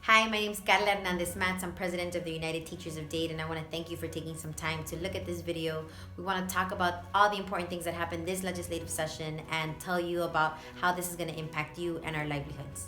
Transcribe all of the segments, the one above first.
Hi, my name is Karla Hernandez-Mats. I'm president of the United Teachers of Dade, and I want to thank you for taking some time to look at this video. We want to talk about all the important things that happened this legislative session and tell you about how this is going to impact you and our livelihoods.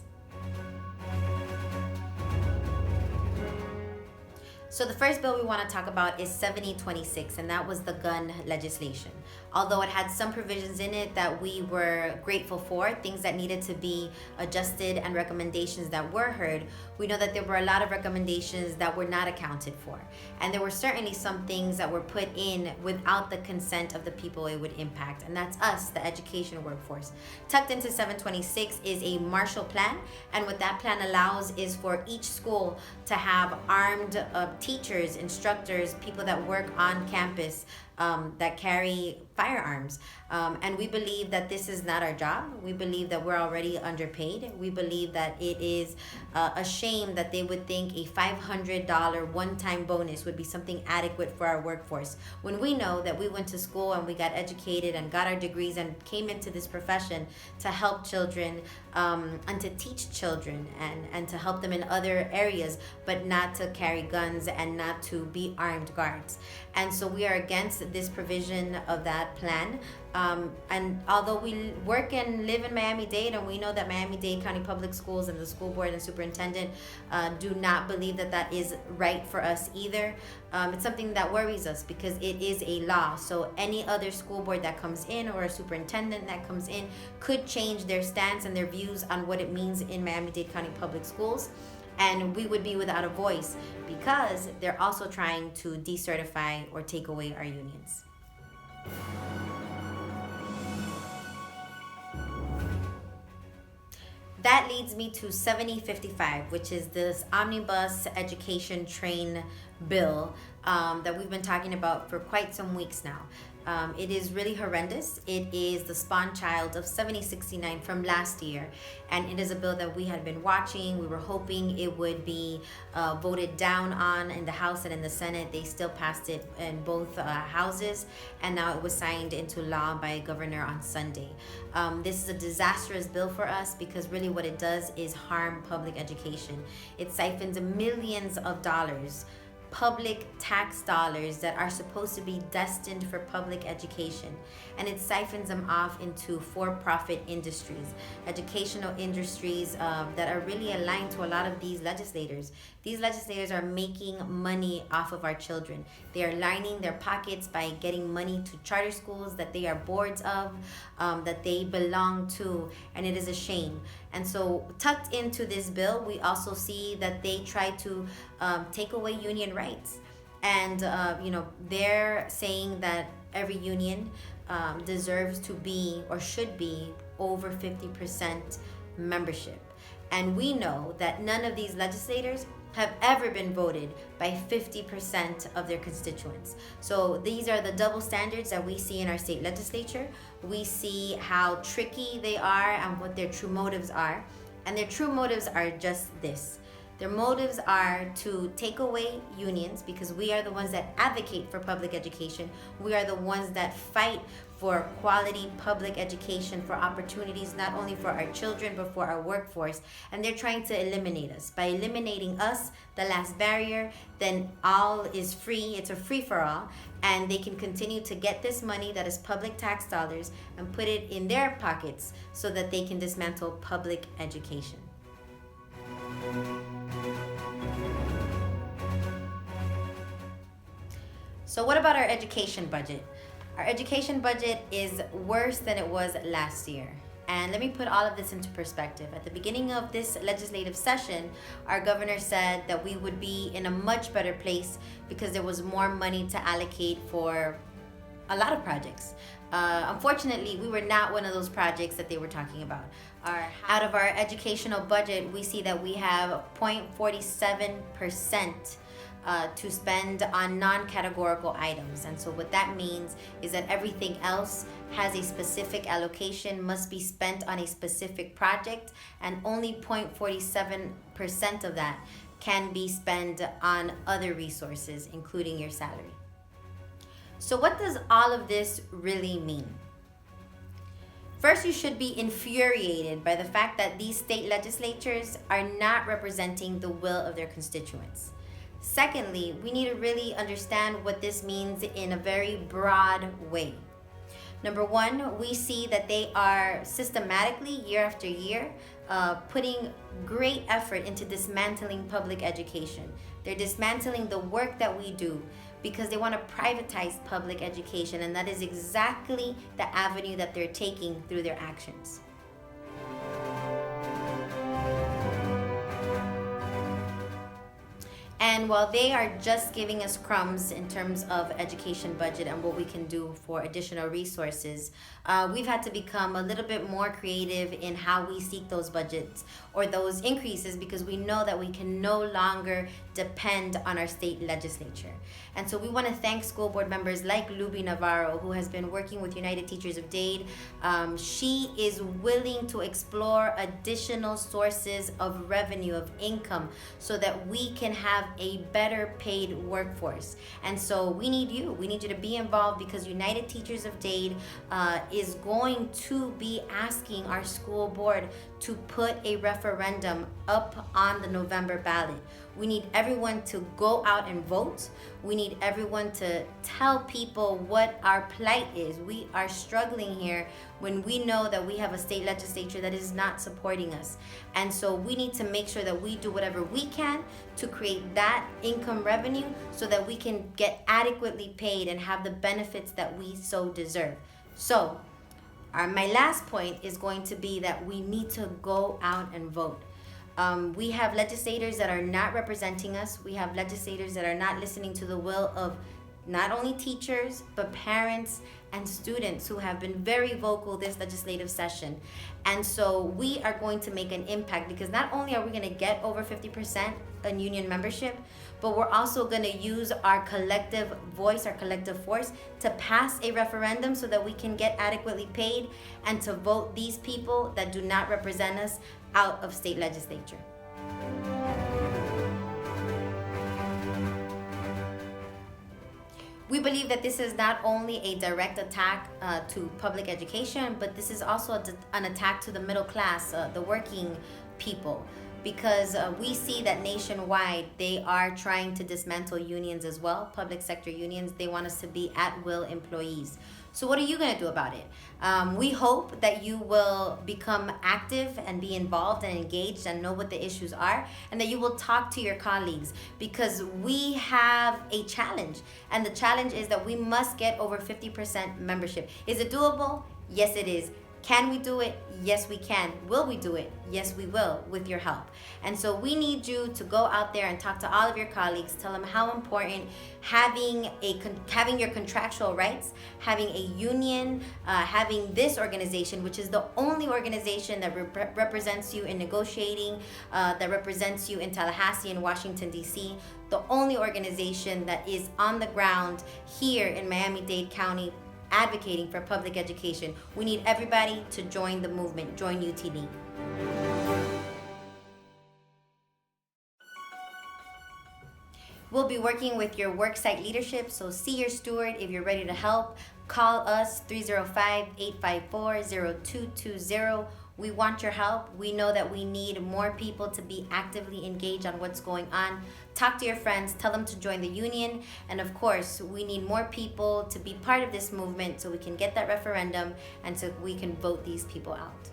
So the first bill we want to talk about is 7026, and that was the gun legislation. Although it had some provisions in it that we were grateful for, things that needed to be adjusted and recommendations that were heard, we know that there were a lot of recommendations that were not accounted for. And there were certainly some things that were put in without the consent of the people it would impact, and that's us, the education workforce. Tucked into 726 is a Marshall Plan, and what that plan allows is for each school to have armed teachers, instructors, people that work on campus that carry firearms. And we believe that this is not our job. We believe that we're already underpaid. We believe that it is a shame that they would think a $500 one-time bonus would be something adequate for our workforce, when we know that we went to school and we got educated and got our degrees and came into this profession to help children and to teach children and to help them in other areas, but not to carry guns and not to be armed guards. And so we are against this provision of that plan. And although we work and live in Miami-Dade, and we know that Miami-Dade County Public Schools and the school board and superintendent do not believe that that is right for us either, it's something that worries us because it is a law. So any other school board that comes in or a superintendent that comes in could change their stance and their views on what it means in Miami-Dade County Public Schools. And we would be without a voice because they're also trying to decertify or take away our unions. That leads me to 7055, which is this omnibus education train bill that we've been talking about for quite some weeks now. It is really horrendous. It is the spawn child of 7069 from last year, and it is a bill that we had been watching. We were hoping it would be voted down on in the House and in the Senate. They still passed it in both houses, and now it was signed into law by a governor on Sunday. This is a disastrous bill for us because really what it does is harm public education. It siphons millions of dollars, public tax dollars that are supposed to be destined for public education, and it siphons them off into for-profit industries, educational industries that are really aligned to a lot of these legislators. These legislators are making money off of our children. They are lining their pockets by getting money to charter schools that they are boards of, that they belong to, and it is a shame. And so tucked into this bill, we also see that they try to take away union rights. And, they're saying that every union deserves to be or should be over 50% membership. And we know that none of these legislators have ever been voted by 50% of their constituents. So these are the double standards that we see in our state legislature. We see how tricky they are and what their true motives are. And their true motives are just this. Their motives are to take away unions because we are the ones that advocate for public education. We are the ones that fight for quality public education, for opportunities not only for our children but for our workforce. And they're trying to eliminate us. By eliminating us, the last barrier, then all is free. It's a free-for-all. And they can continue to get this money that is public tax dollars and put it in their pockets so that they can dismantle public education. So what about our education budget? Our education budget is worse than it was last year. And let me put all of this into perspective. At the beginning of this legislative session, our governor said that we would be in a much better place because there was more money to allocate for a lot of projects. Unfortunately, we were not one of those projects that they were talking about. Out of our educational budget, we see that we have 0.47% to spend on non-categorical items. And so what that means is that everything else has a specific allocation, must be spent on a specific project, and only 0.47% of that can be spent on other resources, including your salary. So what does all of this really mean? First, you should be infuriated by the fact that these state legislatures are not representing the will of their constituents. Secondly, we need to really understand what this means in a very broad way. Number one, we see that they are systematically, year after year, putting great effort into dismantling public education. They're dismantling the work that we do because they want to privatize public education, and that is exactly the avenue that they're taking through their actions. And while they are just giving us crumbs in terms of education budget and what we can do for additional resources, we've had to become a little bit more creative in how we seek those budgets or those increases, because we know that we can no longer depend on our state legislature. And so we want to thank school board members like Luby Navarro, who has been working with United Teachers of Dade. She is willing to explore additional sources of revenue, of income, so that we can have a better paid workforce. And so we need you. We need you to be involved, because United Teachers of Dade is going to be asking our school board to put a referendum up on the November ballot. We need everyone to go out and vote. We need everyone to tell people what our plight is. We are struggling here when we know that we have a state legislature that is not supporting us. And so we need to make sure that we do whatever we can to create that income revenue so that we can get adequately paid and have the benefits that we so deserve. So my last point is going to be that we need to go out and vote. We have legislators that are not representing us. We have legislators that are not listening to the will of not only teachers, but parents and students who have been very vocal this legislative session. And so we are going to make an impact, because not only are we going to get over 50% in union membership, but we're also going to use our collective voice, our collective force, to pass a referendum so that we can get adequately paid and to vote these people that do not represent us out of state legislature. We believe that this is not only a direct attack to public education, but this is also an attack to the middle class, the working people, because we see that nationwide they are trying to dismantle unions as well, public sector unions. They want us to be at-will employees. So what are you going to do about it? We hope that you will become active and be involved and engaged and know what the issues are, and that you will talk to your colleagues, because we have a challenge. And the challenge is that we must get over 50% membership. Is it doable? Yes, it is. Can we do it? Yes, we can. Will we do it? Yes, we will, with your help. And so we need you to go out there and talk to all of your colleagues. Tell them how important having your contractual rights, having a union, having this organization, which is the only organization that represents you in negotiating, that represents you in Tallahassee and Washington, D.C., the only organization that is on the ground here in Miami-Dade County advocating for public education. We need everybody to join the movement, join UTD. We'll be working with your worksite leadership, so see your steward if you're ready to help. Call us 305-854-0220. We want your help. We know that we need more people to be actively engaged on what's going on. Talk to your friends, tell them to join the union, and of course, we need more people to be part of this movement so we can get that referendum and so we can vote these people out.